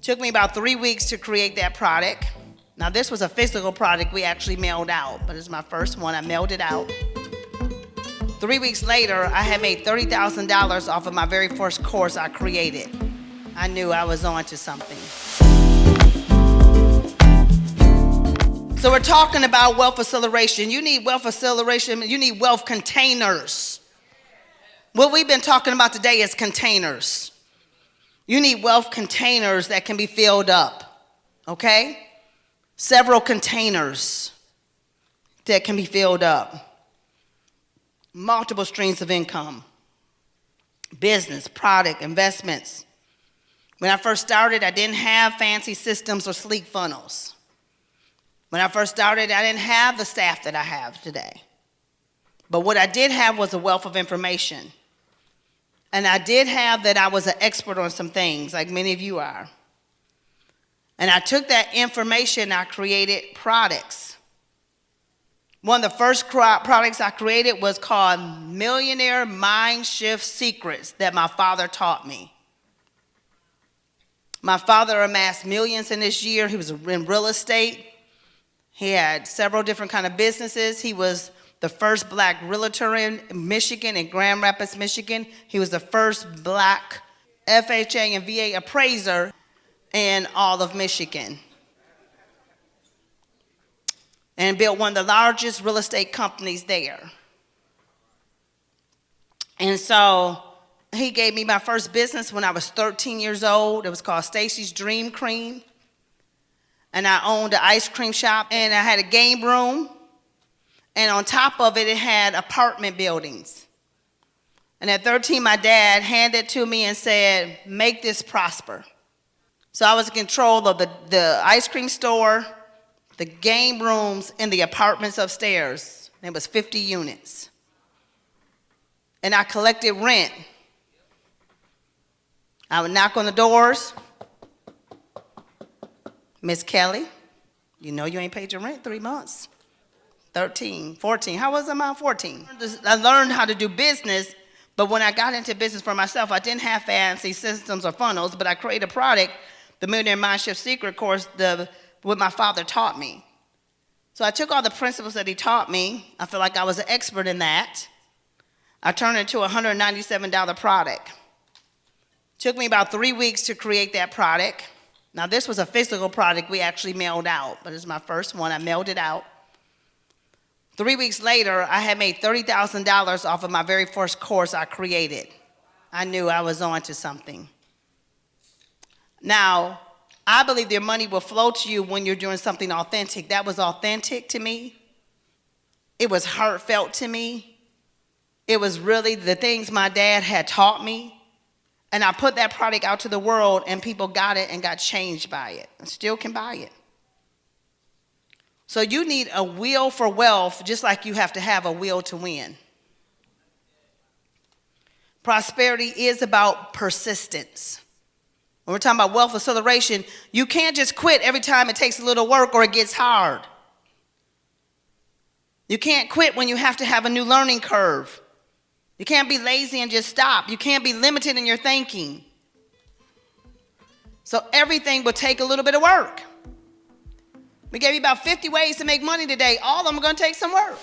Took me about 3 weeks to create that product. Now this was a physical product we actually mailed out, but it's my first one. I mailed it out. 3 weeks later, I had made $30,000 off of my very first course I created. I knew I was on to something. So we're talking about wealth acceleration. You need wealth acceleration. You need wealth containers. What we've been talking about today is containers. You need wealth containers that can be filled up, okay? Several containers that can be filled up. Multiple streams of income. Business, product, investments. When I first started, I didn't have fancy systems or sleek funnels. When I first started, I didn't have the staff that I have today. But what I did have was a wealth of information. And I did have that I was an expert on some things, like many of you are. And I took that information, I created products. One of the first products I created was called Millionaire Mind Shift Secrets that my father taught me. My father amassed millions in this year. He was in real estate. He had several different kind of businesses. He was the first black realtor in Michigan, in Grand Rapids, Michigan. He was the first black FHA and VA appraiser in all of Michigan. And built one of the largest real estate companies there. And so he gave me my first business when I was 13 years old. It was called Stacia's Dream Cream. And I owned an ice cream shop, and I had a game room. And on top of it, it had apartment buildings. And at 13, my dad handed it to me and said, make this prosper. So I was in control of the ice cream store, the game rooms, and the apartments upstairs. It was 50 units. And I collected rent. I would knock on the doors. Miss Kelly, you know you ain't paid your rent 3 months. 13, 14. How was I? 14. I learned how to do business, but when I got into business for myself, I didn't have fancy systems or funnels, but I created a product, the Millionaire Mind Shift Secret course, what my father taught me. So I took all the principles that he taught me. I feel like I was an expert in that. I turned it into a $197 product. Took me about 3 weeks to create that product. Now this was a physical product we actually mailed out, but it's my first one. I mailed it out. 3 weeks later, I had made $30,000 off of my very first course I created. I knew I was on to something. Now, I believe your money will flow to you when you're doing something authentic. That was authentic to me. It was heartfelt to me. It was really the things my dad had taught me. And I put that product out to the world, and people got it and got changed by it and still can buy it. So you need a will for wealth, just like you have to have a will to win. Prosperity is about persistence. When we're talking about wealth acceleration, you can't just quit every time it takes a little work or it gets hard. You can't quit when you have to have a new learning curve. You can't be lazy and just stop. You can't be limited in your thinking. So everything will take a little bit of work. We gave you about 50 ways to make money today. All of them are going to take some work.